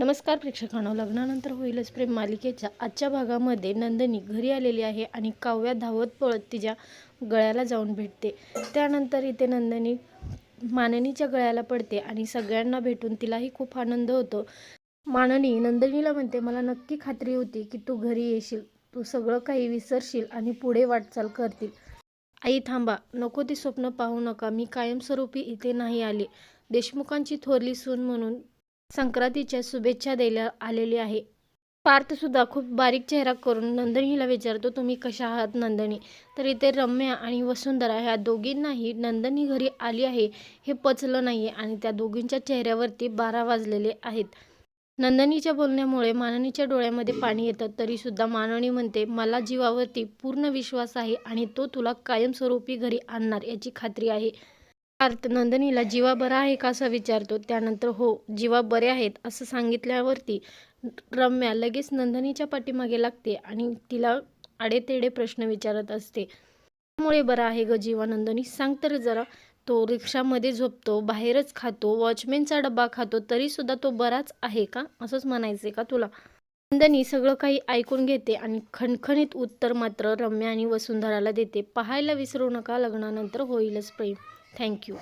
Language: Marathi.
नमस्कार प्रेक्षकांनो, लग्नानंतर होईलच प्रेम मालिकेच्या आजच्या भागामध्ये नंदिनी घरी आलेली आहे आणि काव्या धावत पळत तिच्या गळ्याला जाऊन भेटते। त्यानंतर इथे नंदिनी माननीच्या गळ्याला पडते आणि सगळ्यांना भेटून तिलाही खूप आनंद होतो। माननी नंदिनीला म्हणते, मला नक्की खात्री होती की तू घरी येशील, तू सगळं काही विसरशील आणि पुढे वाटचाल करतील। आई थांबा, नको ती स्वप्न पाहू नका, मी कायमस्वरूपी इथे नाही आले, देशमुखांची थोरली सून म्हणून संक्रांतीच्या शुभेच्छा द्यायला आलेली आहे। पार्थ सुद्धा खूप बारीक चेहरा करून नंदिनीला विचारतो, तुम्ही कशा आहात नंदिनी? तर इथे रम्या आणि वसुंधरा ह्या दोघींनाही नंदिनी घरी आली आहे हे पचलं नाहीये आणि त्या दोघींच्या चेहऱ्यावरती 12 वाजलेले आहेत। नंदिनीच्या बोलण्यामुळे माननीच्या डोळ्यामध्ये पाणी येतं, तरी सुद्धा माननी म्हणते, मला जीवावरती पूर्ण विश्वास आहे आणि तो तुला कायमस्वरूपी घरी आणणार याची खात्री आहे। पार्थ नंदिनीला जीवा बरा आहे का असं विचारतो। त्यानंतर हो, जीवा बरे आहेत असं सांगितल्यावरती रम्या लगेच नंदिनीच्या पाठीमागे लागते आणि तिला आडेतेडे प्रश्न विचारत असते। त्यामुळे बरा आहे ग जीवा नंदिनी, सांग तर जरा, तो रिक्षामध्ये झोपतो, बाहेरच खातो, वॉचमॅनचा डब्बा खातो, तरी सुद्धा तो बराच आहे का, असंच म्हणायचंय का तुला? नंदिनी सगळं काही ऐकून घेते आणि खणखणीत उत्तर मात्र रम्या आणि वसुंधराला देते। पाहायला विसरू नका लग्नानंतर होईलच प्रेम। थँक्यू।